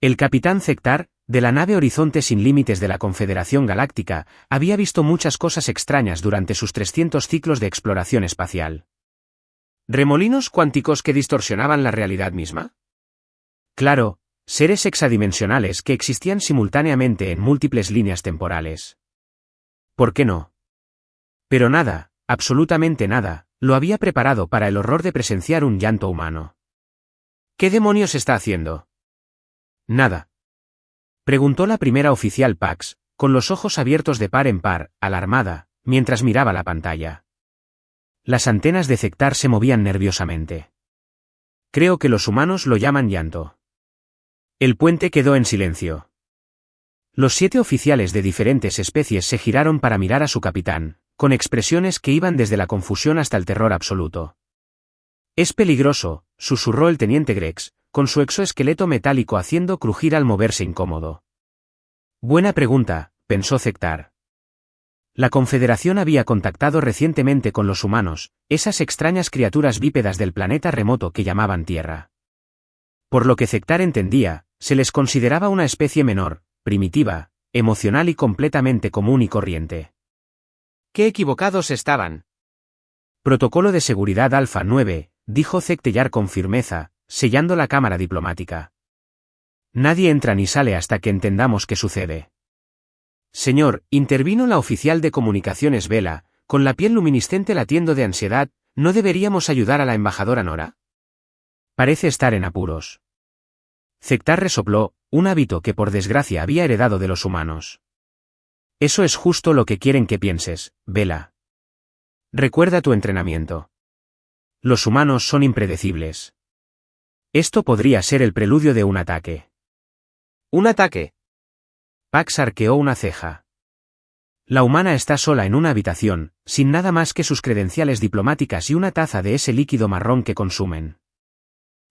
El capitán Cektar, de la nave Horizonte sin Límites de la Confederación Galáctica, había visto muchas cosas extrañas durante sus 300 ciclos de exploración espacial. ¿Remolinos cuánticos que distorsionaban la realidad misma? Claro, seres hexadimensionales que existían simultáneamente en múltiples líneas temporales. ¿Por qué no? Pero nada, absolutamente nada, lo había preparado para el horror de presenciar un llanto humano. ¿Qué demonios está haciendo? Nada. Preguntó la primera oficial Pax, con los ojos abiertos de par en par, alarmada, mientras miraba la pantalla. Las antenas de Cektar se movían nerviosamente. Creo que los humanos lo llaman llanto. El puente quedó en silencio. Los 7 oficiales de diferentes especies se giraron para mirar a su capitán, con expresiones que iban desde la confusión hasta el terror absoluto. Es peligroso, susurró el teniente Grex, con su exoesqueleto metálico haciendo crujir al moverse incómodo. Buena pregunta, pensó Cektar. La Confederación había contactado recientemente con los humanos, esas extrañas criaturas bípedas del planeta remoto que llamaban Tierra. Por lo que Cektar entendía, se les consideraba una especie menor, primitiva, emocional y completamente común y corriente. ¡Qué equivocados estaban! Protocolo de seguridad Alfa 9, dijo Cektellar con firmeza, sellando la cámara diplomática. Nadie entra ni sale hasta que entendamos qué sucede. Señor, intervino la oficial de comunicaciones Vela, con la piel luminiscente latiendo de ansiedad, ¿no deberíamos ayudar a la embajadora Nora? Parece estar en apuros. Cektar resopló, un hábito que por desgracia había heredado de los humanos. Eso es justo lo que quieren que pienses, Vela. Recuerda tu entrenamiento. Los humanos son impredecibles. Esto podría ser el preludio de un ataque. ¿Un ataque? Pax arqueó una ceja. La humana está sola en una habitación, sin nada más que sus credenciales diplomáticas y una taza de ese líquido marrón que consumen.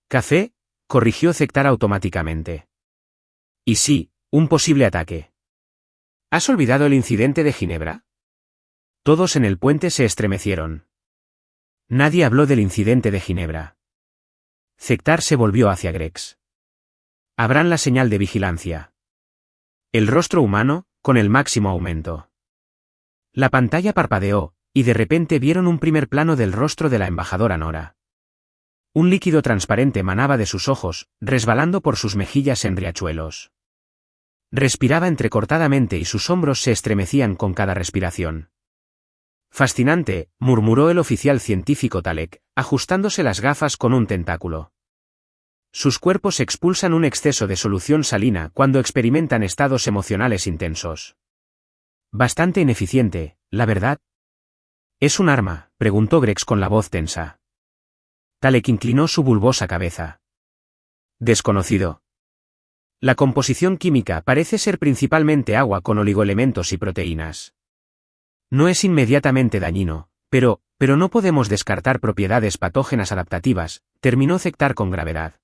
¿Café? Corrigió Cektar automáticamente. Y sí, un posible ataque. ¿Has olvidado el incidente de Ginebra? Todos en el puente se estremecieron. Nadie habló del incidente de Ginebra. Cektar se volvió hacia Grex. Abran la señal de vigilancia. El rostro humano, con el máximo aumento. La pantalla parpadeó, y de repente vieron un primer plano del rostro de la embajadora Nora. Un líquido transparente emanaba de sus ojos, resbalando por sus mejillas en riachuelos. Respiraba entrecortadamente y sus hombros se estremecían con cada respiración. Fascinante, murmuró el oficial científico Talek, ajustándose las gafas con un tentáculo. Sus cuerpos expulsan un exceso de solución salina cuando experimentan estados emocionales intensos. Bastante ineficiente, la verdad. ¿Es un arma?, preguntó Grex con la voz tensa. Talek inclinó su bulbosa cabeza. Desconocido. La composición química parece ser principalmente agua con oligoelementos y proteínas. No es inmediatamente dañino, pero no podemos descartar propiedades patógenas adaptativas, terminó Cektar con gravedad.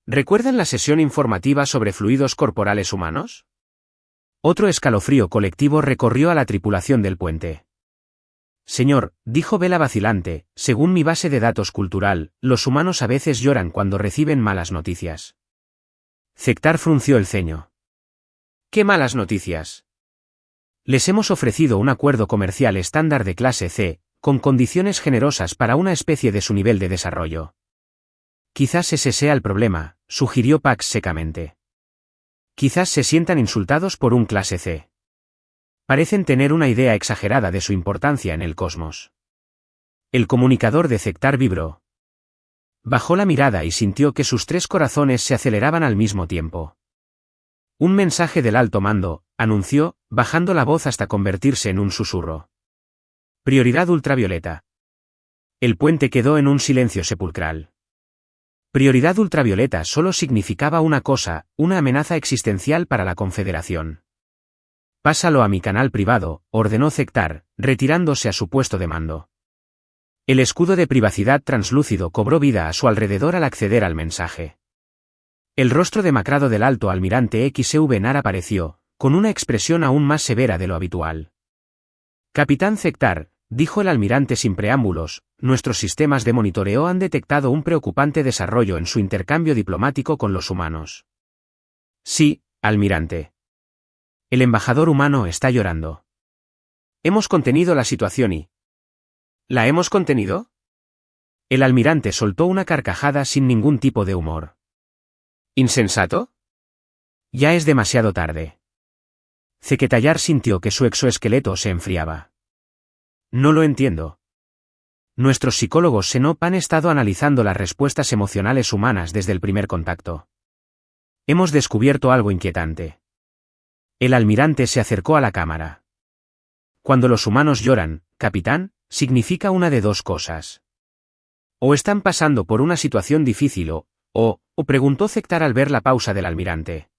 ¿Recuerdan la sesión informativa sobre fluidos corporales humanos? Otro escalofrío colectivo recorrió a la tripulación del puente. Señor, dijo Vela vacilante, según mi base de datos cultural, los humanos a veces lloran cuando reciben malas noticias. Cektar frunció el ceño. ¿Qué malas noticias? Les hemos ofrecido un acuerdo comercial estándar de clase C, con condiciones generosas para una especie de su nivel de desarrollo. Quizás ese sea el problema, sugirió Pax secamente. Quizás se sientan insultados por un clase C. Parecen tener una idea exagerada de su importancia en el cosmos. El comunicador de Cektar vibró. Bajó la mirada y sintió que sus 3 corazones se aceleraban al mismo tiempo. Un mensaje del alto mando, anunció, bajando la voz hasta convertirse en un susurro. Prioridad ultravioleta. El puente quedó en un silencio sepulcral. Prioridad ultravioleta solo significaba una cosa, una amenaza existencial para la Confederación. Pásalo a mi canal privado, ordenó Cektar, retirándose a su puesto de mando. El escudo de privacidad translúcido cobró vida a su alrededor al acceder al mensaje. El rostro demacrado del alto almirante XV Nar apareció, con una expresión aún más severa de lo habitual. Capitán Cektar, dijo el almirante sin preámbulos, nuestros sistemas de monitoreo han detectado un preocupante desarrollo en su intercambio diplomático con los humanos. Sí, almirante. El embajador humano está llorando. Hemos contenido la situación y... ¿La hemos contenido? El almirante soltó una carcajada sin ningún tipo de humor. ¿Insensato? Ya es demasiado tarde. Zequetallar sintió que su exoesqueleto se enfriaba. No lo entiendo. Nuestros psicólogos SENOP han estado analizando las respuestas emocionales humanas desde el primer contacto. Hemos descubierto algo inquietante. El almirante se acercó a la cámara. Cuando los humanos lloran, capitán, significa una de dos cosas. O están pasando por una situación difícil o preguntó Zektar al ver la pausa del almirante.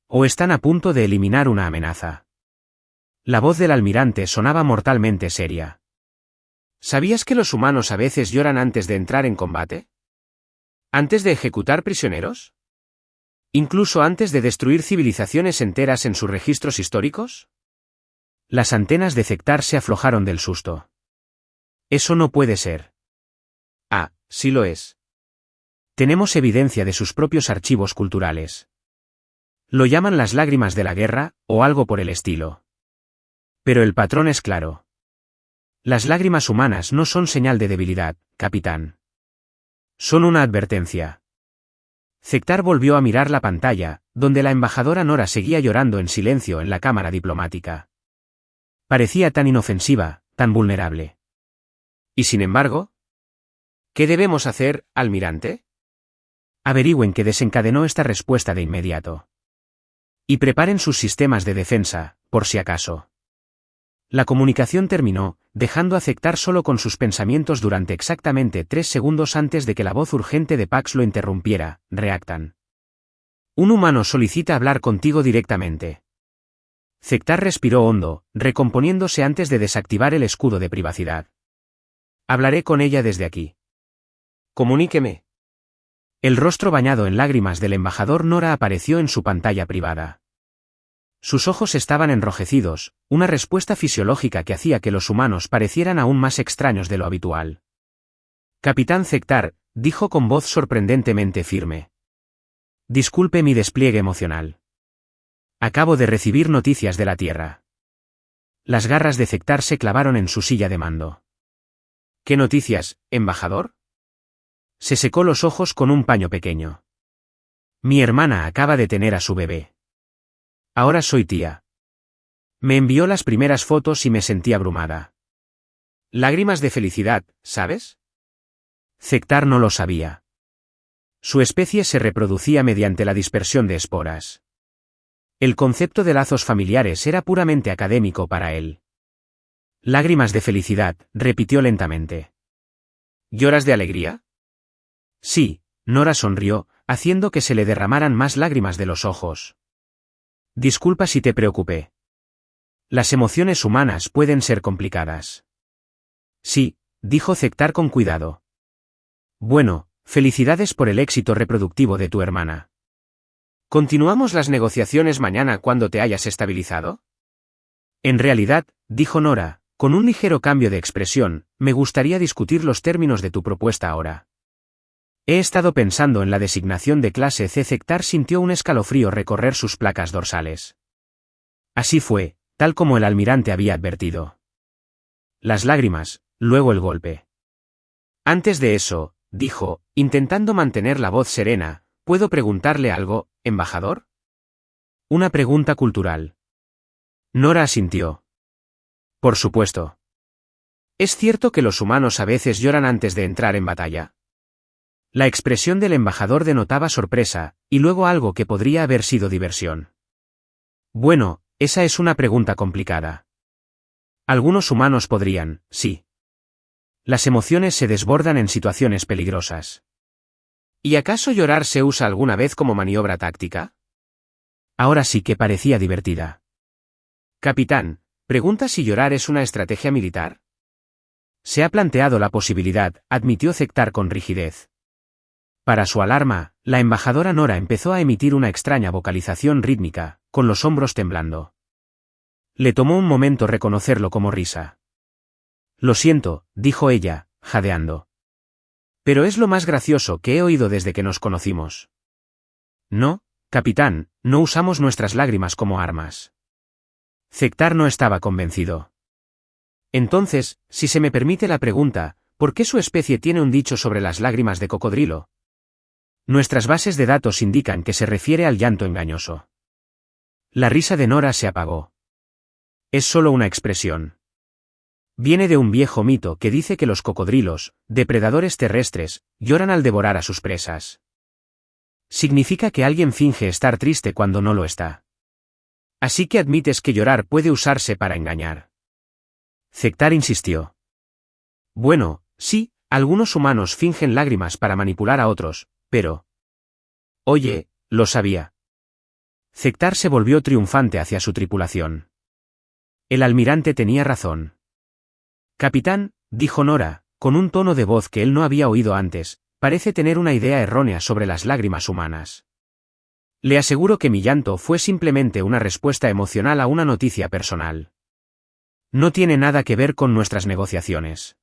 O están a punto de eliminar una amenaza. La voz del almirante sonaba mortalmente seria. ¿Sabías que los humanos a veces lloran antes de entrar en combate? ¿Antes de ejecutar prisioneros? ¿Incluso antes de destruir civilizaciones enteras en sus registros históricos? Las antenas de Zektar se aflojaron del susto. Eso no puede ser. Ah, sí lo es. Tenemos evidencia de sus propios archivos culturales. Lo llaman las lágrimas de la guerra, o algo por el estilo. Pero el patrón es claro. Las lágrimas humanas no son señal de debilidad, capitán. Son una advertencia. Zektar volvió a mirar la pantalla, donde la embajadora Nora seguía llorando en silencio en la cámara diplomática. Parecía tan inofensiva, tan vulnerable. Y sin embargo, ¿qué debemos hacer, almirante? Averigüen qué desencadenó esta respuesta de inmediato. Y preparen sus sistemas de defensa, por si acaso. La comunicación terminó, dejando a Zektar solo con sus pensamientos durante exactamente 3 segundos antes de que la voz urgente de Pax lo interrumpiera. Reactan. Un humano solicita hablar contigo directamente. Zektar respiró hondo, recomponiéndose antes de desactivar el escudo de privacidad. Hablaré con ella desde aquí. Comuníqueme. El rostro bañado en lágrimas del embajador Nora apareció en su pantalla privada. Sus ojos estaban enrojecidos, una respuesta fisiológica que hacía que los humanos parecieran aún más extraños de lo habitual. Capitán Zektar, dijo con voz sorprendentemente firme. Disculpe mi despliegue emocional. Acabo de recibir noticias de la Tierra. Las garras de Zektar se clavaron en su silla de mando. ¿Qué noticias, embajador? Se secó los ojos con un paño pequeño. Mi hermana acaba de tener a su bebé. Ahora soy tía. Me envió las primeras fotos y me sentí abrumada. Lágrimas de felicidad, ¿sabes? Zektar no lo sabía. Su especie se reproducía mediante la dispersión de esporas. El concepto de lazos familiares era puramente académico para él. Lágrimas de felicidad, repitió lentamente. ¿Lloras de alegría? Sí, Nora sonrió, haciendo que se le derramaran más lágrimas de los ojos. Disculpa si te preocupé. Las emociones humanas pueden ser complicadas. Sí, dijo Zektar con cuidado. Bueno, felicidades por el éxito reproductivo de tu hermana. ¿Continuamos las negociaciones mañana cuando te hayas estabilizado? En realidad, dijo Nora, con un ligero cambio de expresión, me gustaría discutir los términos de tu propuesta ahora. He estado pensando en la designación de clase C. Zektar sintió un escalofrío recorrer sus placas dorsales. Así fue, tal como el almirante había advertido. Las lágrimas, luego el golpe. Antes de eso, dijo, intentando mantener la voz serena, ¿puedo preguntarle algo, embajador? Una pregunta cultural. Nora asintió. Por supuesto. ¿Es cierto que los humanos a veces lloran antes de entrar en batalla? La expresión del embajador denotaba sorpresa, y luego algo que podría haber sido diversión. Bueno, esa es una pregunta complicada. Algunos humanos podrían, sí. Las emociones se desbordan en situaciones peligrosas. ¿Y acaso llorar se usa alguna vez como maniobra táctica? Ahora sí que parecía divertida. Capitán, pregunta si llorar es una estrategia militar. Se ha planteado la posibilidad, admitió Zektar con rigidez. Para su alarma, la embajadora Nora empezó a emitir una extraña vocalización rítmica, con los hombros temblando. Le tomó un momento reconocerlo como risa. Lo siento, dijo ella, jadeando. Pero es lo más gracioso que he oído desde que nos conocimos. No, Capitán, no usamos nuestras lágrimas como armas. Cektar no estaba convencido. Entonces, si se me permite la pregunta, ¿por qué su especie tiene un dicho sobre las lágrimas de cocodrilo? Nuestras bases de datos indican que se refiere al llanto engañoso. La risa de Nora se apagó. Es solo una expresión. Viene de un viejo mito que dice que los cocodrilos, depredadores terrestres, lloran al devorar a sus presas. Significa que alguien finge estar triste cuando no lo está. Así que admites que llorar puede usarse para engañar. Cektar insistió. Bueno, sí, algunos humanos fingen lágrimas para manipular a otros, pero... Oye, lo sabía. Cektar se volvió triunfante hacia su tripulación. El almirante tenía razón. Capitán, dijo Nora, con un tono de voz que él no había oído antes, parece tener una idea errónea sobre las lágrimas humanas. Le aseguro que mi llanto fue simplemente una respuesta emocional a una noticia personal. No tiene nada que ver con nuestras negociaciones.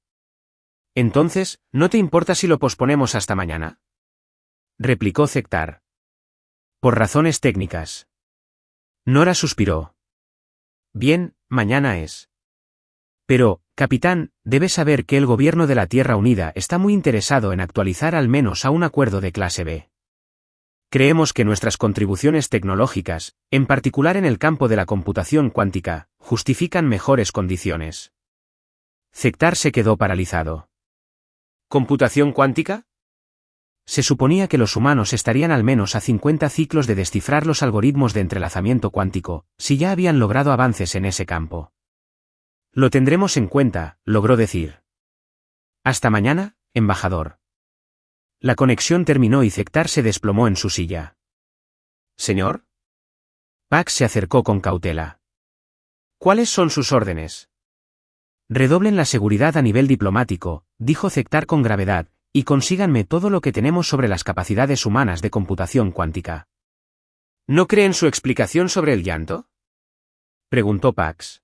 Entonces, ¿no te importa si lo posponemos hasta mañana? Replicó Cektar. Por razones técnicas. Nora suspiró. Bien, mañana es. Pero, capitán, debe saber que el gobierno de la Tierra Unida está muy interesado en actualizar al menos a un acuerdo de clase B. Creemos que nuestras contribuciones tecnológicas, en particular en el campo de la computación cuántica, justifican mejores condiciones. Cektar se quedó paralizado. ¿Computación cuántica? Se suponía que los humanos estarían al menos a 50 ciclos de descifrar los algoritmos de entrelazamiento cuántico, si ya habían logrado avances en ese campo. Lo tendremos en cuenta, logró decir. Hasta mañana, embajador. La conexión terminó y Cektar se desplomó en su silla. ¿Señor? Pax se acercó con cautela. ¿Cuáles son sus órdenes? Redoblen la seguridad a nivel diplomático, dijo Cektar con gravedad, y consíganme todo lo que tenemos sobre las capacidades humanas de computación cuántica. ¿No creen su explicación sobre el llanto? Preguntó Pax.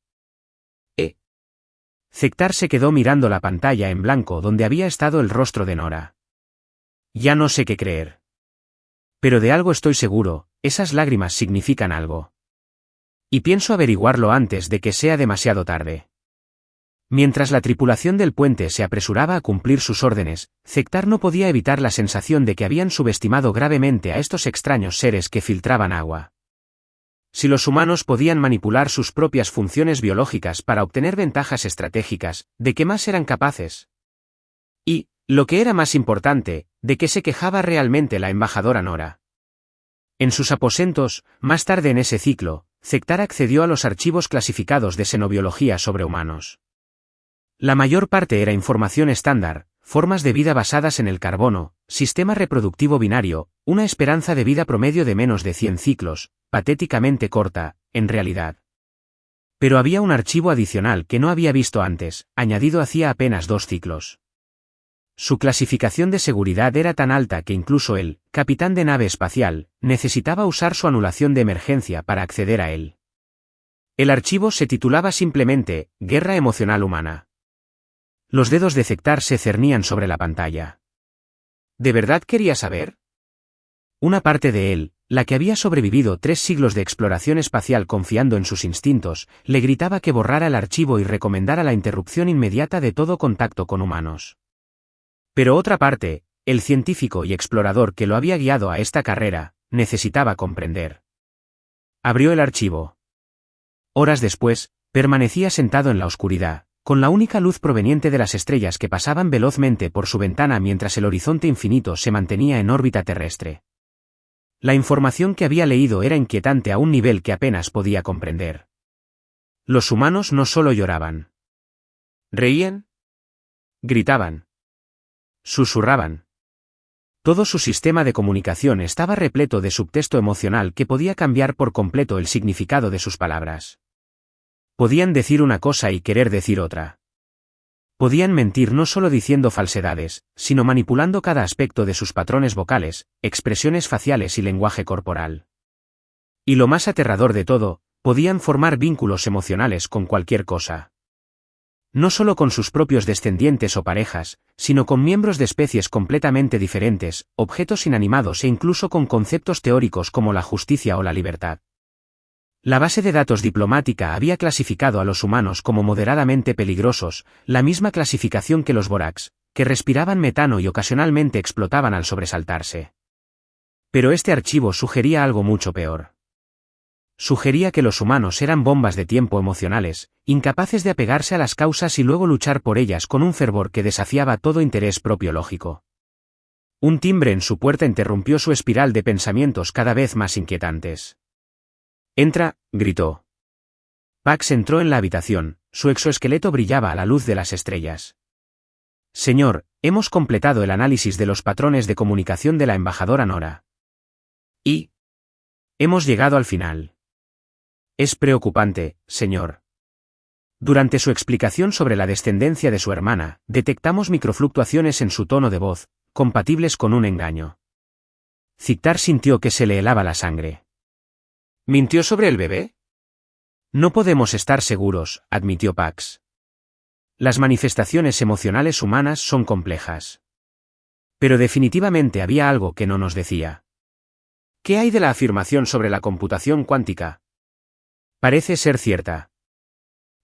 Cektar se quedó mirando la pantalla en blanco donde había estado el rostro de Nora. Ya no sé qué creer. Pero de algo estoy seguro, esas lágrimas significan algo. Y pienso averiguarlo antes de que sea demasiado tarde. Mientras la tripulación del puente se apresuraba a cumplir sus órdenes, Cektar no podía evitar la sensación de que habían subestimado gravemente a estos extraños seres que filtraban agua. Si los humanos podían manipular sus propias funciones biológicas para obtener ventajas estratégicas, ¿de qué más eran capaces? Y, lo que era más importante, ¿de qué se quejaba realmente la embajadora Nora? En sus aposentos, más tarde en ese ciclo, Cektar accedió a los archivos clasificados de xenobiología sobre humanos. La mayor parte era información estándar, formas de vida basadas en el carbono, sistema reproductivo binario, una esperanza de vida promedio de menos de 100 ciclos, patéticamente corta, en realidad. Pero había un archivo adicional que no había visto antes, añadido hacía apenas 2 ciclos. Su clasificación de seguridad era tan alta que incluso el capitán de nave espacial necesitaba usar su anulación de emergencia para acceder a él. El archivo se titulaba simplemente Guerra emocional humana. Los dedos de Cektar se cernían sobre la pantalla. ¿De verdad quería saber? Una parte de él, la que había sobrevivido 3 siglos de exploración espacial confiando en sus instintos, le gritaba que borrara el archivo y recomendara la interrupción inmediata de todo contacto con humanos. Pero otra parte, el científico y explorador que lo había guiado a esta carrera, necesitaba comprender. Abrió el archivo. Horas después, permanecía sentado en la oscuridad, con la única luz proveniente de las estrellas que pasaban velozmente por su ventana mientras el horizonte infinito se mantenía en órbita terrestre. La información que había leído era inquietante a un nivel que apenas podía comprender. Los humanos no solo lloraban. ¿Reían? Gritaban. Susurraban. Todo su sistema de comunicación estaba repleto de subtexto emocional que podía cambiar por completo el significado de sus palabras. Podían decir una cosa y querer decir otra. Podían mentir no solo diciendo falsedades, sino manipulando cada aspecto de sus patrones vocales, expresiones faciales y lenguaje corporal. Y lo más aterrador de todo, podían formar vínculos emocionales con cualquier cosa. No solo con sus propios descendientes o parejas, sino con miembros de especies completamente diferentes, objetos inanimados e incluso con conceptos teóricos como la justicia o la libertad. La base de datos diplomática había clasificado a los humanos como moderadamente peligrosos, la misma clasificación que los Borax, que respiraban metano y ocasionalmente explotaban al sobresaltarse. Pero este archivo sugería algo mucho peor. Sugería que los humanos eran bombas de tiempo emocionales, incapaces de apegarse a las causas y luego luchar por ellas con un fervor que desafiaba todo interés propio lógico. Un timbre en su puerta interrumpió su espiral de pensamientos cada vez más inquietantes. «Entra», gritó. Pax entró en la habitación, su exoesqueleto brillaba a la luz de las estrellas. «Señor, hemos completado el análisis de los patrones de comunicación de la embajadora Nora. Y hemos llegado al final. Es preocupante, señor. Durante su explicación sobre la descendencia de su hermana, detectamos microfluctuaciones en su tono de voz, compatibles con un engaño». Zictar sintió que se le helaba la sangre. «¿Mintió sobre el bebé?» «No podemos estar seguros», admitió Pax. «Las manifestaciones emocionales humanas son complejas. Pero definitivamente había algo que no nos decía». «¿Qué hay de la afirmación sobre la computación cuántica?» «Parece ser cierta.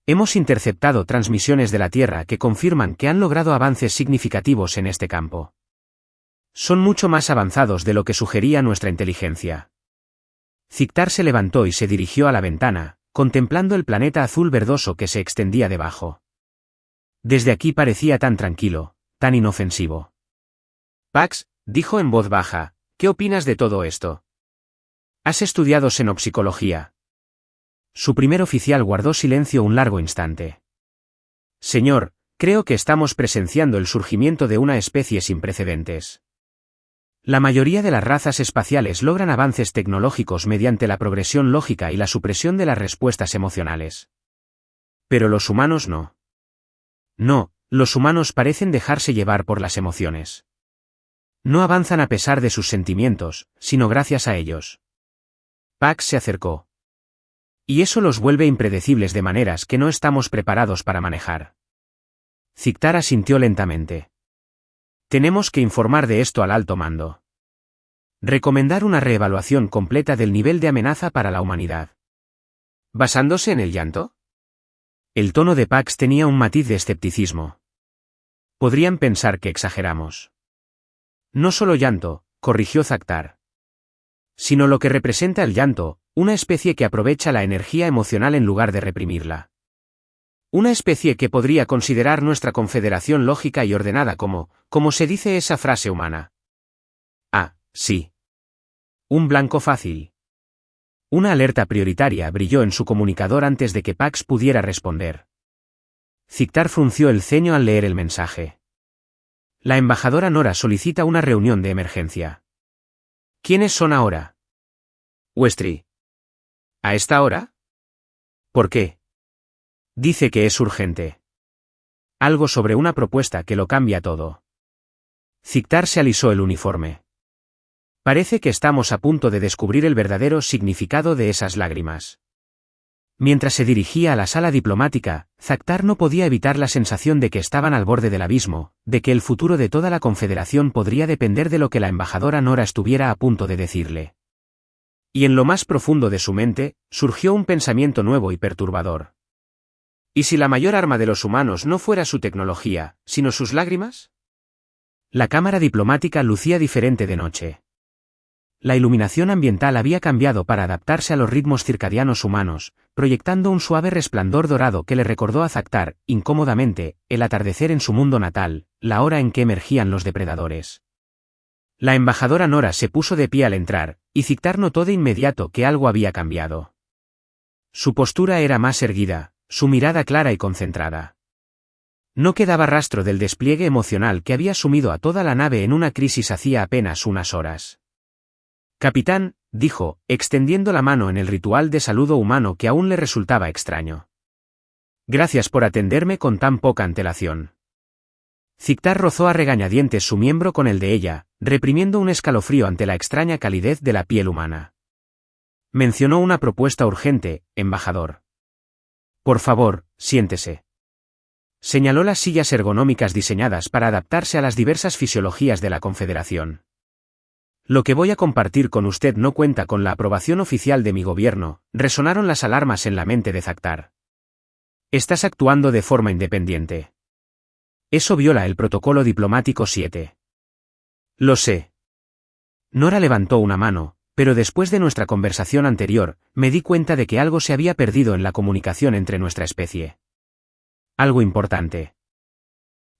Hemos interceptado transmisiones de la Tierra que confirman que han logrado avances significativos en este campo. Son mucho más avanzados de lo que sugería nuestra inteligencia». Zictar se levantó y se dirigió a la ventana, contemplando el planeta azul verdoso que se extendía debajo. Desde aquí parecía tan tranquilo, tan inofensivo. «Pax», dijo en voz baja, «¿qué opinas de todo esto? ¿Has estudiado xenopsicología?» Su primer oficial guardó silencio un largo instante. «Señor, creo que estamos presenciando el surgimiento de una especie sin precedentes. La mayoría de las razas espaciales logran avances tecnológicos mediante la progresión lógica y la supresión de las respuestas emocionales. Pero los humanos no. No, los humanos parecen dejarse llevar por las emociones. No avanzan a pesar de sus sentimientos, sino gracias a ellos». Pax se acercó. «Y eso los vuelve impredecibles de maneras que no estamos preparados para manejar». Zictar asintió lentamente. «Tenemos que informar de esto al alto mando. Recomendar una reevaluación completa del nivel de amenaza para la humanidad». «¿Basándose en el llanto?» El tono de Pax tenía un matiz de escepticismo. «Podrían pensar que exageramos». «No solo llanto», corrigió Zictar. «Sino lo que representa el llanto, una especie que aprovecha la energía emocional en lugar de reprimirla. Una especie que podría considerar nuestra confederación lógica y ordenada como se dice esa frase humana». «Ah, sí. Un blanco fácil». Una alerta prioritaria brilló en su comunicador antes de que Pax pudiera responder. Zictar frunció el ceño al leer el mensaje. «La embajadora Nora solicita una reunión de emergencia». «¿Quiénes son ahora?» «Westry». «¿A esta hora?» «¿Por qué?» «Dice que es urgente. Algo sobre una propuesta que lo cambia todo». Zictar se alisó el uniforme. «Parece que estamos a punto de descubrir el verdadero significado de esas lágrimas». Mientras se dirigía a la sala diplomática, Zictar no podía evitar la sensación de que estaban al borde del abismo, de que el futuro de toda la Confederación podría depender de lo que la embajadora Nora estuviera a punto de decirle. Y en lo más profundo de su mente, surgió un pensamiento nuevo y perturbador. ¿Y si la mayor arma de los humanos no fuera su tecnología, sino sus lágrimas? La cámara diplomática lucía diferente de noche. La iluminación ambiental había cambiado para adaptarse a los ritmos circadianos humanos, proyectando un suave resplandor dorado que le recordó a Zictar, incómodamente, el atardecer en su mundo natal, la hora en que emergían los depredadores. La embajadora Nora se puso de pie al entrar, y Zictar notó de inmediato que algo había cambiado. Su postura era más erguida, su mirada clara y concentrada. No quedaba rastro del despliegue emocional que había sumido a toda la nave en una crisis hacía apenas unas horas. «Capitán», dijo, extendiendo la mano en el ritual de saludo humano que aún le resultaba extraño. «Gracias por atenderme con tan poca antelación». Zictar rozó a regañadientes su miembro con el de ella, reprimiendo un escalofrío ante la extraña calidez de la piel humana. Mencionó una propuesta urgente, embajador. «Por favor, siéntese». Señaló las sillas ergonómicas diseñadas para adaptarse a las diversas fisiologías de la Confederación. Lo que voy a compartir con usted no cuenta con la aprobación oficial de mi gobierno, resonaron las alarmas en la mente de Zactar. Estás actuando de forma independiente. Eso viola el protocolo diplomático 7. Lo sé. Nora levantó una mano, pero después de nuestra conversación anterior, me di cuenta de que algo se había perdido en la comunicación entre nuestra especie. Algo importante.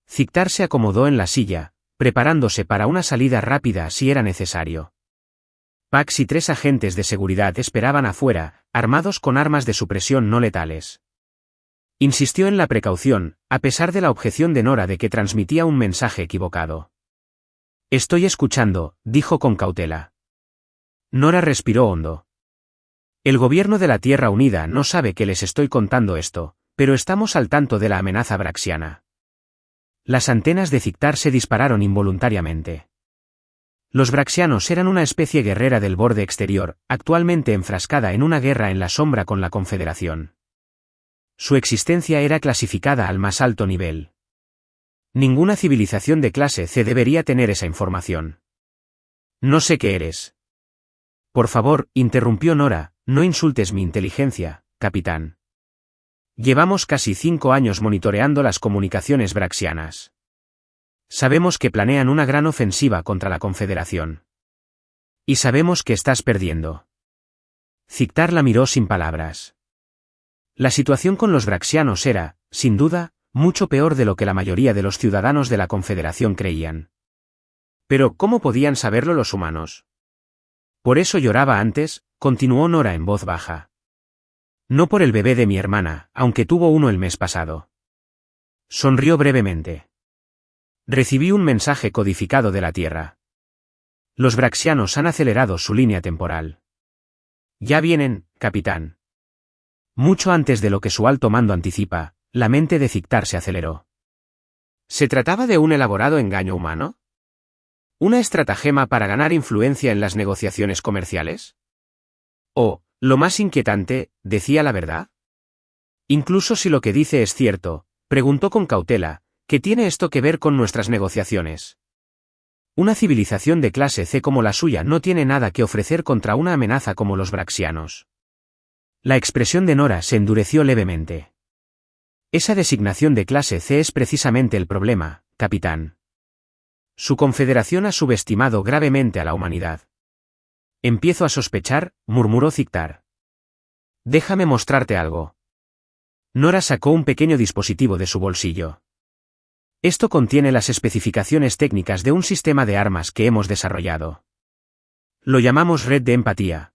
Zactar se acomodó en la silla, preparándose para una salida rápida si era necesario. Pax y 3 agentes de seguridad esperaban afuera, armados con armas de supresión no letales. Insistió en la precaución, a pesar de la objeción de Nora de que transmitía un mensaje equivocado. Estoy escuchando, dijo con cautela. Nora respiró hondo. El gobierno de la Tierra Unida no sabe que les estoy contando esto, pero estamos al tanto de la amenaza braxiana. Las antenas de Zactar se dispararon involuntariamente. Los braxianos eran una especie guerrera del borde exterior, actualmente enfrascada en una guerra en la sombra con la Confederación. Su existencia era clasificada al más alto nivel. Ninguna civilización de clase C debería tener esa información. No sé qué eres. Por favor, interrumpió Nora, no insultes mi inteligencia, capitán. Llevamos casi 5 años monitoreando las comunicaciones braxianas. Sabemos que planean una gran ofensiva contra la Confederación. Y sabemos que estás perdiendo. Zactar la miró sin palabras. La situación con los braxianos era, sin duda, mucho peor de lo que la mayoría de los ciudadanos de la Confederación creían. Pero, ¿cómo podían saberlo los humanos? Por eso lloraba antes, continuó Nora en voz baja. No por el bebé de mi hermana, aunque tuvo uno el mes pasado. Sonrió brevemente. Recibí un mensaje codificado de la Tierra. Los braxianos han acelerado su línea temporal. Ya vienen, capitán. Mucho antes de lo que su alto mando anticipa, la mente de Zactar se aceleró. ¿Se trataba de un elaborado engaño humano? ¿Una estratagema para ganar influencia en las negociaciones comerciales? ¿O, lo más inquietante, decía la verdad? Incluso si lo que dice es cierto, preguntó con cautela, ¿qué tiene esto que ver con nuestras negociaciones? Una civilización de clase C como la suya no tiene nada que ofrecer contra una amenaza como los braxianos. La expresión de Nora se endureció levemente. Esa designación de clase C es precisamente el problema, capitán. Su confederación ha subestimado gravemente a la humanidad. Empiezo a sospechar, murmuró Zactar. Déjame mostrarte algo. Nora sacó un pequeño dispositivo de su bolsillo. Esto contiene las especificaciones técnicas de un sistema de armas que hemos desarrollado. Lo llamamos red de empatía.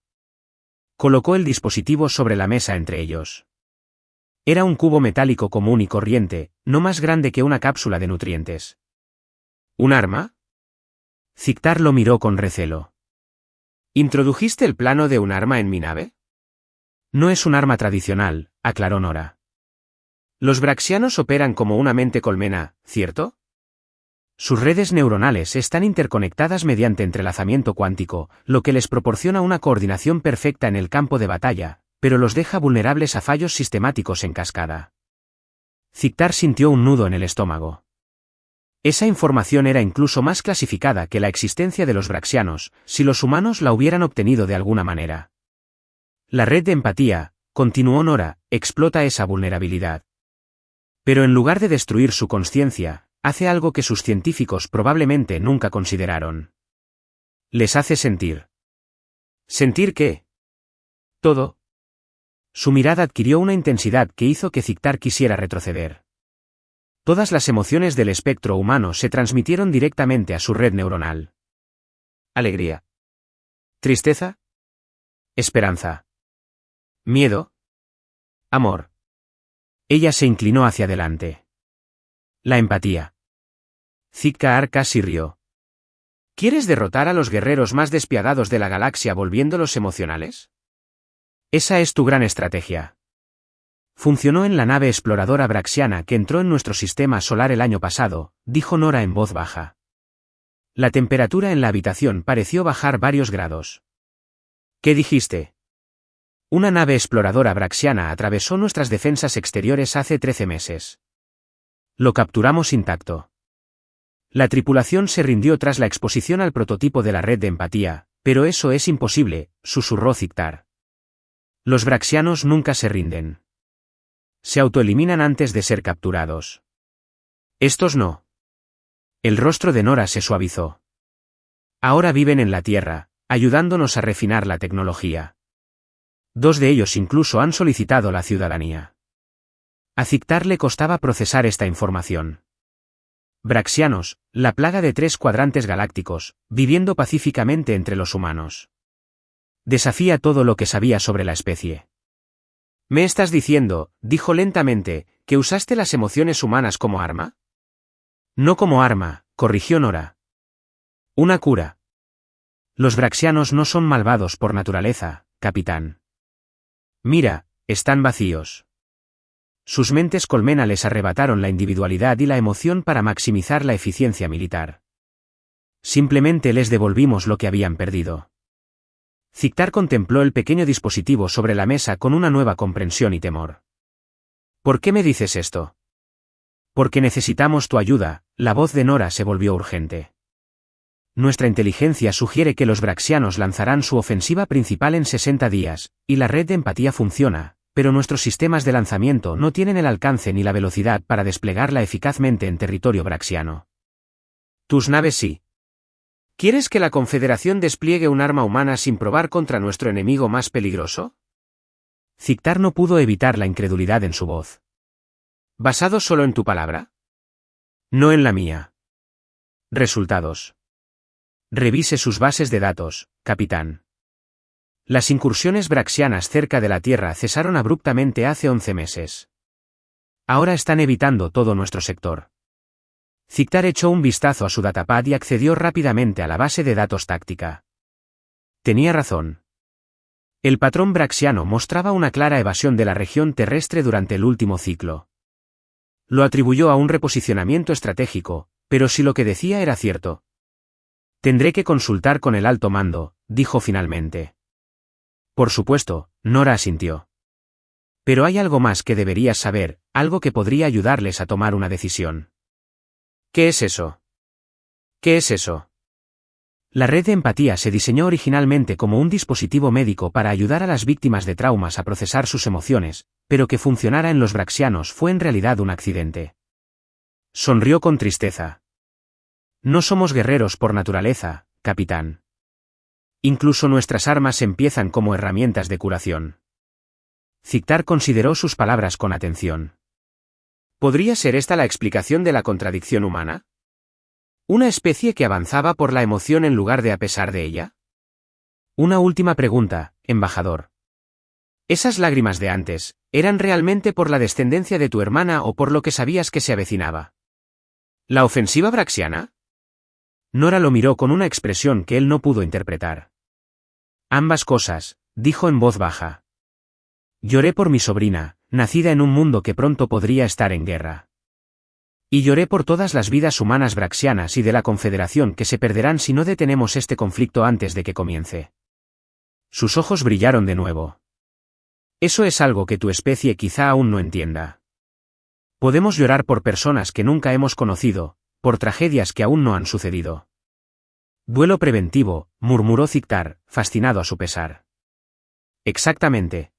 Colocó el dispositivo sobre la mesa entre ellos. Era un cubo metálico común y corriente, no más grande que una cápsula de nutrientes. ¿Un arma? Zactar lo miró con recelo. ¿Introdujiste el plano de un arma en mi nave? No es un arma tradicional, aclaró Nora. Los braxianos operan como una mente colmena, ¿cierto? Sus redes neuronales están interconectadas mediante entrelazamiento cuántico, lo que les proporciona una coordinación perfecta en el campo de batalla, pero los deja vulnerables a fallos sistemáticos en cascada. Zactar sintió un nudo en el estómago. Esa información era incluso más clasificada que la existencia de los braxianos, si los humanos la hubieran obtenido de alguna manera. La red de empatía, continuó Nora, explota esa vulnerabilidad. Pero en lugar de destruir su consciencia, hace algo que sus científicos probablemente nunca consideraron. Les hace sentir. ¿Sentir qué? Todo. Su mirada adquirió una intensidad que hizo que Zactar quisiera retroceder. Todas las emociones del espectro humano se transmitieron directamente a su red neuronal. Alegría. Tristeza. Esperanza. Miedo. Amor. Ella se inclinó hacia adelante. La empatía. Zactar casi rió. ¿Quieres derrotar a los guerreros más despiadados de la galaxia volviéndolos emocionales? Esa es tu gran estrategia. Funcionó en la nave exploradora braxiana que entró en nuestro sistema solar el año pasado, dijo Nora en voz baja. La temperatura en la habitación pareció bajar varios grados. ¿Qué dijiste? Una nave exploradora braxiana atravesó nuestras defensas exteriores hace 13 meses. Lo capturamos intacto. La tripulación se rindió tras la exposición al prototipo de la red de empatía, pero eso es imposible, susurró Zictar. Los braxianos nunca se rinden. Se autoeliminan antes de ser capturados. Estos no. El rostro de Nora se suavizó. Ahora viven en la Tierra, ayudándonos a refinar la tecnología. 2 de ellos incluso han solicitado la ciudadanía. A Zictar le costaba procesar esta información. Braxianos, la plaga de 3 cuadrantes galácticos, viviendo pacíficamente entre los humanos. Desafía todo lo que sabía sobre la especie. ¿Me estás diciendo, dijo lentamente, que usaste las emociones humanas como arma? No como arma, corrigió Nora. Una cura. Los braxianos no son malvados por naturaleza, capitán. Mira, están vacíos. Sus mentes colmena les arrebataron la individualidad y la emoción para maximizar la eficiencia militar. Simplemente les devolvimos lo que habían perdido. Zictar contempló el pequeño dispositivo sobre la mesa con una nueva comprensión y temor. ¿Por qué me dices esto? Porque necesitamos tu ayuda, la voz de Nora se volvió urgente. Nuestra inteligencia sugiere que los braxianos lanzarán su ofensiva principal en 60 días, y la red de empatía funciona, pero nuestros sistemas de lanzamiento no tienen el alcance ni la velocidad para desplegarla eficazmente en territorio braxiano. Tus naves sí. ¿Quieres que la Confederación despliegue un arma humana sin probar contra nuestro enemigo más peligroso? Zictar no pudo evitar la incredulidad en su voz. ¿Basado solo en tu palabra? No en la mía. Resultados. Revise sus bases de datos, capitán. Las incursiones braxianas cerca de la Tierra cesaron abruptamente hace 11 meses. Ahora están evitando todo nuestro sector. Zictar echó un vistazo a su datapad y accedió rápidamente a la base de datos táctica. Tenía razón. El patrón braxiano mostraba una clara evasión de la región terrestre durante el último ciclo. Lo atribuyó a un reposicionamiento estratégico, pero si lo que decía era cierto. Tendré que consultar con el alto mando, dijo finalmente. Por supuesto, Nora asintió. Pero hay algo más que deberías saber, algo que podría ayudarles a tomar una decisión. ¿Qué es eso? ¿Qué es eso? La red de empatía se diseñó originalmente como un dispositivo médico para ayudar a las víctimas de traumas a procesar sus emociones, pero que funcionara en los braxianos fue en realidad un accidente. Sonrió con tristeza. No somos guerreros por naturaleza, capitán. Incluso nuestras armas empiezan como herramientas de curación. Zictar consideró sus palabras con atención. ¿Podría ser esta la explicación de la contradicción humana? ¿Una especie que avanzaba por la emoción en lugar de a pesar de ella? Una última pregunta, embajador. ¿Esas lágrimas de antes, eran realmente por la descendencia de tu hermana o por lo que sabías que se avecinaba? ¿La ofensiva braxiana? Nora lo miró con una expresión que él no pudo interpretar. Ambas cosas, dijo en voz baja. Lloré por mi sobrina, nacida en un mundo que pronto podría estar en guerra. Y lloré por todas las vidas humanas braxianas y de la Confederación que se perderán si no detenemos este conflicto antes de que comience. Sus ojos brillaron de nuevo. Eso es algo que tu especie quizá aún no entienda. Podemos llorar por personas que nunca hemos conocido, por tragedias que aún no han sucedido. Duelo preventivo, murmuró Zictar, fascinado a su pesar. Exactamente.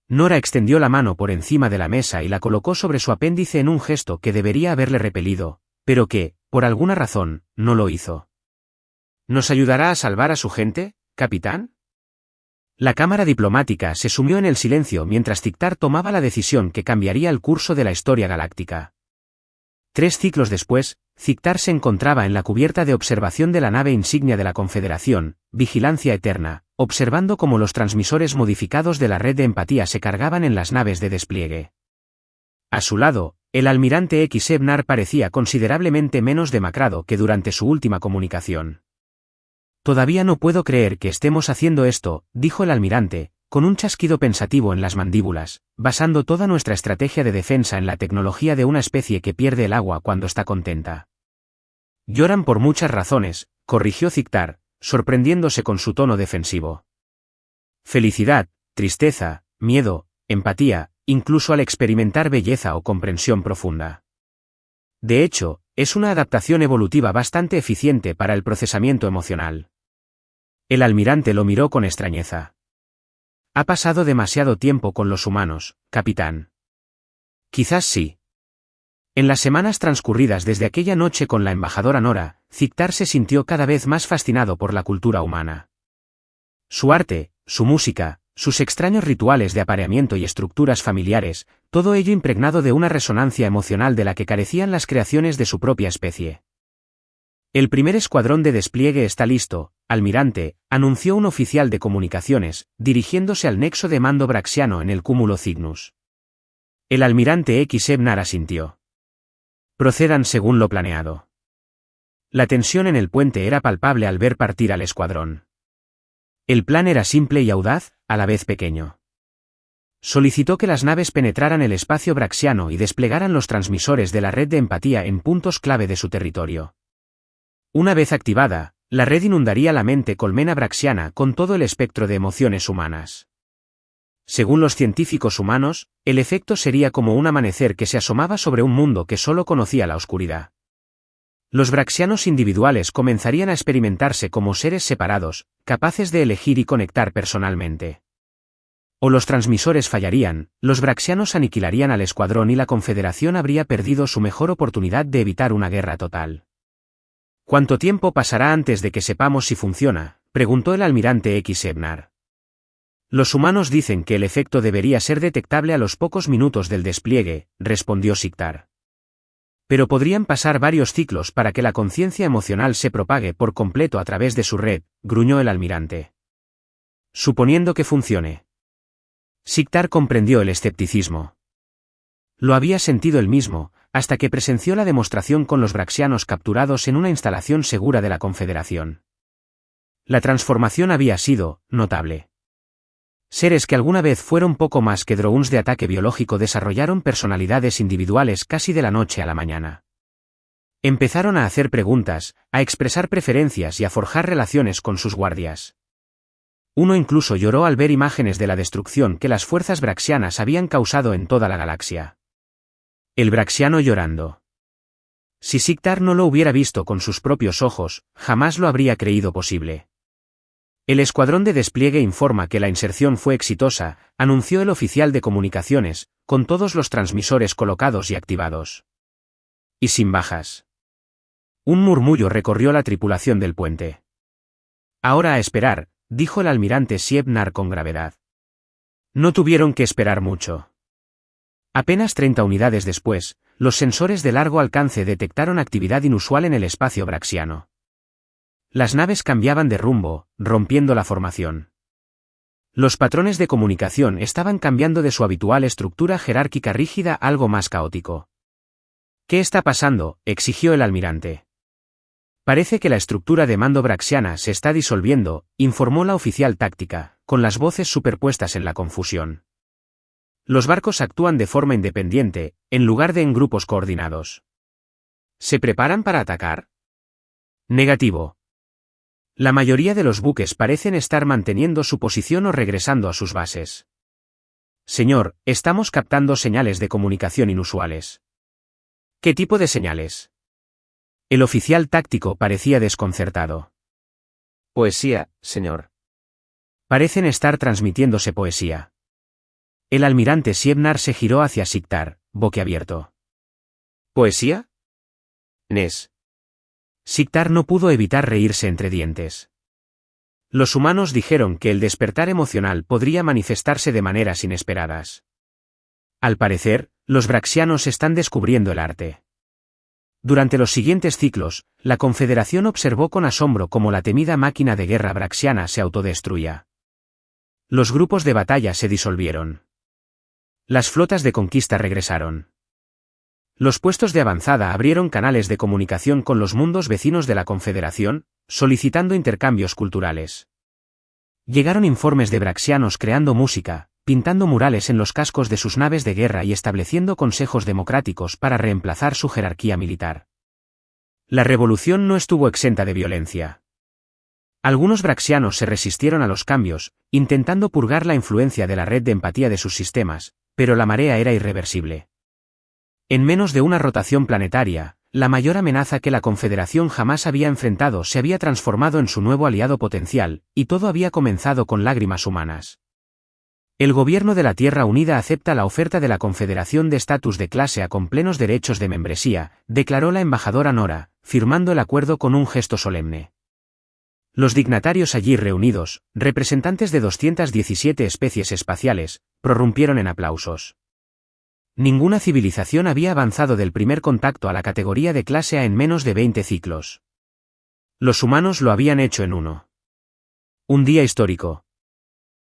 Nora extendió la mano por encima de la mesa y la colocó sobre su apéndice en un gesto que debería haberle repelido, pero que, por alguna razón, no lo hizo. ¿Nos ayudará a salvar a su gente, capitán? La cámara diplomática se sumió en el silencio mientras Zictar tomaba la decisión que cambiaría el curso de la historia galáctica. 3 ciclos después, Zictar se encontraba en la cubierta de observación de la nave insignia de la Confederación, Vigilancia Eterna, observando cómo los transmisores modificados de la red de empatía se cargaban en las naves de despliegue. A su lado, el almirante X. Ebnar parecía considerablemente menos demacrado que durante su última comunicación. Todavía no puedo creer que estemos haciendo esto, dijo el almirante, con un chasquido pensativo en las mandíbulas, basando toda nuestra estrategia de defensa en la tecnología de una especie que pierde el agua cuando está contenta. Lloran por muchas razones, corrigió Zictar, sorprendiéndose con su tono defensivo. Felicidad, tristeza, miedo, empatía, incluso al experimentar belleza o comprensión profunda. De hecho, es una adaptación evolutiva bastante eficiente para el procesamiento emocional. El almirante lo miró con extrañeza. Ha pasado demasiado tiempo con los humanos, capitán. Quizás sí. En las semanas transcurridas desde aquella noche con la embajadora Nora, Zictar se sintió cada vez más fascinado por la cultura humana. Su arte, su música, sus extraños rituales de apareamiento y estructuras familiares, todo ello impregnado de una resonancia emocional de la que carecían las creaciones de su propia especie. El primer escuadrón de despliegue está listo, almirante, anunció un oficial de comunicaciones, dirigiéndose al nexo de mando braxiano en el cúmulo Cygnus. El almirante X. Ebnar asintió. Procedan según lo planeado. La tensión en el puente era palpable al ver partir al escuadrón. El plan era simple y audaz, a la vez pequeño. Solicitó que las naves penetraran el espacio braxiano y desplegaran los transmisores de la red de empatía en puntos clave de su territorio. Una vez activada, la red inundaría la mente colmena braxiana con todo el espectro de emociones humanas. Según los científicos humanos, el efecto sería como un amanecer que se asomaba sobre un mundo que solo conocía la oscuridad. Los braxianos individuales comenzarían a experimentarse como seres separados, capaces de elegir y conectar personalmente. O los transmisores fallarían, los braxianos aniquilarían al escuadrón y la Confederación habría perdido su mejor oportunidad de evitar una guerra total. ¿Cuánto tiempo pasará antes de que sepamos si funciona?, preguntó el almirante X. Ebnar. Los humanos dicen que el efecto debería ser detectable a los pocos minutos del despliegue, respondió Zictar. Pero podrían pasar varios ciclos para que la conciencia emocional se propague por completo a través de su red, gruñó el almirante. Suponiendo que funcione. Zictar comprendió el escepticismo. Lo había sentido él mismo, hasta que presenció la demostración con los braxianos capturados en una instalación segura de la Confederación. La transformación había sido notable. Seres que alguna vez fueron poco más que drones de ataque biológico desarrollaron personalidades individuales casi de la noche a la mañana. Empezaron a hacer preguntas, a expresar preferencias y a forjar relaciones con sus guardias. Uno incluso lloró al ver imágenes de la destrucción que las fuerzas braxianas habían causado en toda la galaxia. El braxiano llorando. Si Zictar no lo hubiera visto con sus propios ojos, jamás lo habría creído posible. El escuadrón de despliegue informa que la inserción fue exitosa, anunció el oficial de comunicaciones, con todos los transmisores colocados y activados. Y sin bajas. Un murmullo recorrió la tripulación del puente. Ahora a esperar, dijo el almirante Siebnar con gravedad. No tuvieron que esperar mucho. Apenas 30 unidades después, los sensores de largo alcance detectaron actividad inusual en el espacio braxiano. Las naves cambiaban de rumbo, rompiendo la formación. Los patrones de comunicación estaban cambiando de su habitual estructura jerárquica rígida a algo más caótico. ¿Qué está pasando?, exigió el almirante. Parece que la estructura de mando braxiana se está disolviendo, informó la oficial táctica, con las voces superpuestas en la confusión. Los barcos actúan de forma independiente, en lugar de en grupos coordinados. ¿Se preparan para atacar? Negativo. La mayoría de los buques parecen estar manteniendo su posición o regresando a sus bases. Señor, estamos captando señales de comunicación inusuales. ¿Qué tipo de señales? El oficial táctico parecía desconcertado. Poesía, señor. Parecen estar transmitiéndose poesía. El almirante Siebnar se giró hacia Zictar, boquiabierto. ¿Poesía? Nes. Zictar no pudo evitar reírse entre dientes. Los humanos dijeron que el despertar emocional podría manifestarse de maneras inesperadas. Al parecer, los braxianos están descubriendo el arte. Durante los siguientes ciclos, la Confederación observó con asombro cómo la temida máquina de guerra braxiana se autodestruía. Los grupos de batalla se disolvieron. Las flotas de conquista regresaron. Los puestos de avanzada abrieron canales de comunicación con los mundos vecinos de la Confederación, solicitando intercambios culturales. Llegaron informes de braxianos creando música, pintando murales en los cascos de sus naves de guerra y estableciendo consejos democráticos para reemplazar su jerarquía militar. La revolución no estuvo exenta de violencia. Algunos braxianos se resistieron a los cambios, intentando purgar la influencia de la red de empatía de sus sistemas, pero la marea era irreversible. En menos de una rotación planetaria, la mayor amenaza que la Confederación jamás había enfrentado se había transformado en su nuevo aliado potencial, y todo había comenzado con lágrimas humanas. El gobierno de la Tierra Unida acepta la oferta de la Confederación de estatus de clase A con plenos derechos de membresía, declaró la embajadora Nora, firmando el acuerdo con un gesto solemne. Los dignatarios allí reunidos, representantes de 217 especies espaciales, prorrumpieron en aplausos. Ninguna civilización había avanzado del primer contacto a la categoría de clase A en menos de 20 ciclos. Los humanos lo habían hecho en uno. Un día histórico.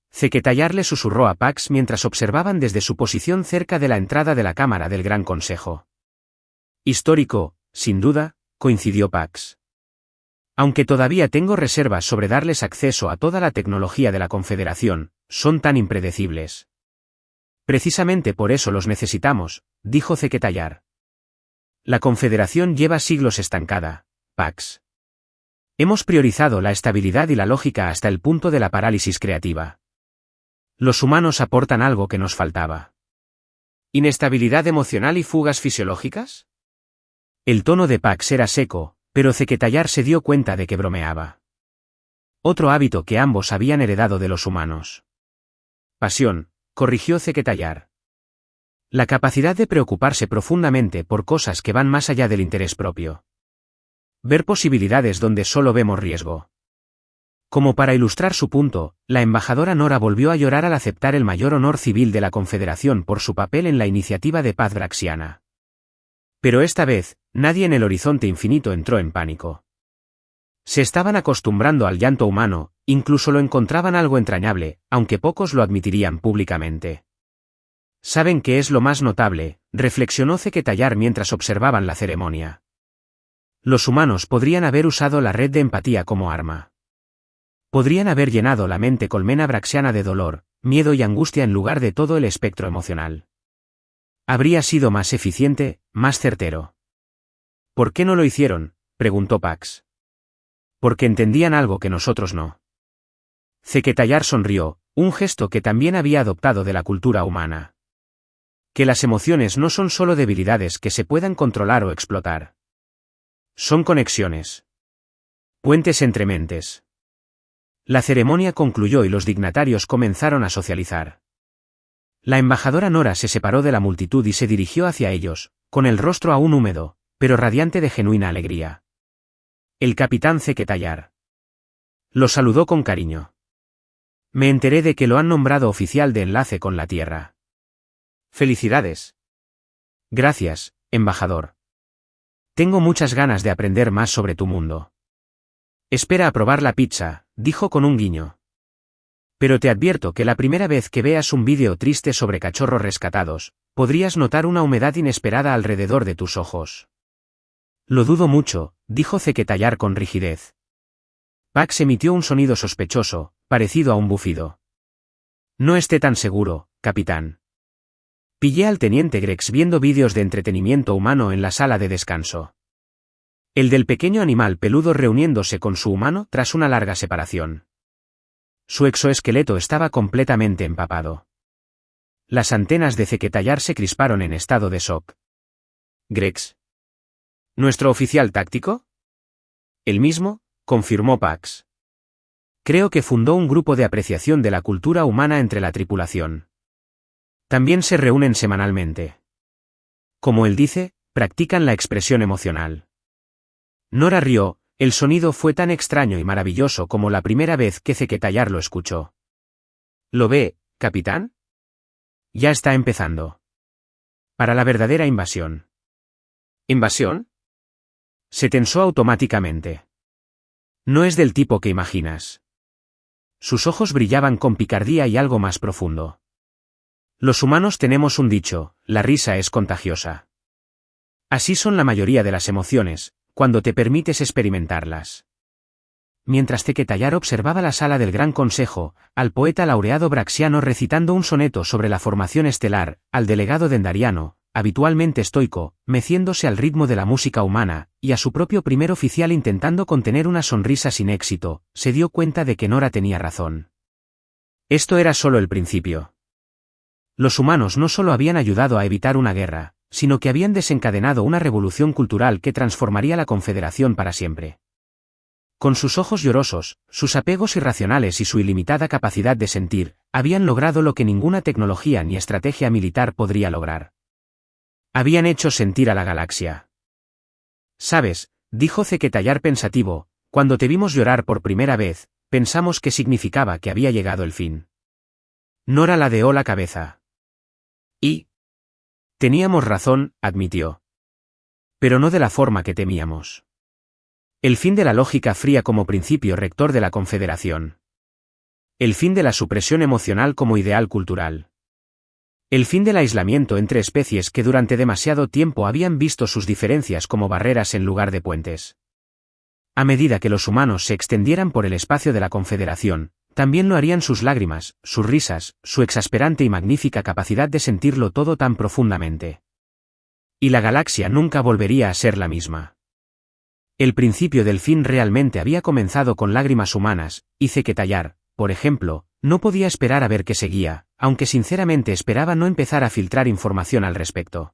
Seketayar le susurró a Pax mientras observaban desde su posición cerca de la entrada de la Cámara del Gran Consejo. Histórico, sin duda, coincidió Pax. Aunque todavía tengo reservas sobre darles acceso a toda la tecnología de la Confederación, son tan impredecibles. Precisamente por eso los necesitamos, dijo Seketayar. La Confederación lleva siglos estancada, Pax. Hemos priorizado la estabilidad y la lógica hasta el punto de la parálisis creativa. Los humanos aportan algo que nos faltaba. ¿Inestabilidad emocional y fugas fisiológicas? El tono de Pax era seco, pero Seketayar se dio cuenta de que bromeaba. Otro hábito que ambos habían heredado de los humanos. Pasión, corrigió Seketayar. La capacidad de preocuparse profundamente por cosas que van más allá del interés propio. Ver posibilidades donde solo vemos riesgo. Como para ilustrar su punto, la embajadora Nora volvió a llorar al aceptar el mayor honor civil de la Confederación por su papel en la iniciativa de paz braxiana. Pero esta vez, nadie en el horizonte infinito entró en pánico. Se estaban acostumbrando al llanto humano, incluso lo encontraban algo entrañable, aunque pocos lo admitirían públicamente. ¿Saben qué es lo más notable?, reflexionó Seketayar mientras observaban la ceremonia. Los humanos podrían haber usado la red de empatía como arma. Podrían haber llenado la mente colmena braxiana de dolor, miedo y angustia en lugar de todo el espectro emocional. Habría sido más eficiente, más certero. ¿Por qué no lo hicieron?, preguntó Pax. Porque entendían algo que nosotros no. Seketayar sonrió, un gesto que también había adoptado de la cultura humana. Que las emociones no son solo debilidades que se puedan controlar o explotar. Son conexiones. Puentes entre mentes. La ceremonia concluyó y los dignatarios comenzaron a socializar. La embajadora Nora se separó de la multitud y se dirigió hacia ellos, con el rostro aún húmedo, pero radiante de genuina alegría. El capitán Seketayar. Lo saludó con cariño. Me enteré de que lo han nombrado oficial de enlace con la Tierra. Felicidades. Gracias, embajador. Tengo muchas ganas de aprender más sobre tu mundo. Espera a probar la pizza, dijo con un guiño. Pero te advierto que la primera vez que veas un vídeo triste sobre cachorros rescatados, podrías notar una humedad inesperada alrededor de tus ojos. Lo dudo mucho, dijo Seketayar con rigidez. Pax emitió un sonido sospechoso, parecido a un bufido. No esté tan seguro, capitán. Pillé al teniente Grex viendo vídeos de entretenimiento humano en la sala de descanso. El del pequeño animal peludo reuniéndose con su humano tras una larga separación. Su exoesqueleto estaba completamente empapado. Las antenas de Seketayar se crisparon en estado de shock. ¿Grex? ¿Nuestro oficial táctico? El mismo, confirmó Pax. Creo que fundó un grupo de apreciación de la cultura humana entre la tripulación. También se reúnen semanalmente. Como él dice, practican la expresión emocional. Nora rió, el sonido fue tan extraño y maravilloso como la primera vez que Seketayar lo escuchó. ¿Lo ve, capitán? Ya está empezando. Para la verdadera invasión. ¿Invasión? Se tensó automáticamente. No es del tipo que imaginas. Sus ojos brillaban con picardía y algo más profundo. Los humanos tenemos un dicho, la risa es contagiosa. Así son la mayoría de las emociones, cuando te permites experimentarlas. Mientras Seketayar observaba la sala del Gran Consejo, al poeta laureado braxiano recitando un soneto sobre la formación estelar, al delegado dendariano, habitualmente estoico, meciéndose al ritmo de la música humana, y a su propio primer oficial intentando contener una sonrisa sin éxito, se dio cuenta de que Nora tenía razón. Esto era solo el principio. Los humanos no solo habían ayudado a evitar una guerra, sino que habían desencadenado una revolución cultural que transformaría la Confederación para siempre. Con sus ojos llorosos, sus apegos irracionales y su ilimitada capacidad de sentir, habían logrado lo que ninguna tecnología ni estrategia militar podría lograr. Habían hecho sentir a la galaxia. «Sabes», dijo Zequetallar pensativo, «cuando te vimos llorar por primera vez, pensamos que significaba que había llegado el fin». Nora ladeó la cabeza. «Y teníamos razón», admitió. «Pero no de la forma que temíamos. El fin de la lógica fría como principio rector de la Confederación. El fin de la supresión emocional como ideal cultural. El fin del aislamiento entre especies que durante demasiado tiempo habían visto sus diferencias como barreras en lugar de puentes. A medida que los humanos se extendieran por el espacio de la Confederación, también lo harían sus lágrimas, sus risas, su exasperante y magnífica capacidad de sentirlo todo tan profundamente. Y la galaxia nunca volvería a ser la misma. El principio del fin realmente había comenzado con lágrimas humanas, y Zequetallar, por ejemplo, no podía esperar a ver qué seguía, aunque sinceramente esperaba no empezar a filtrar información al respecto.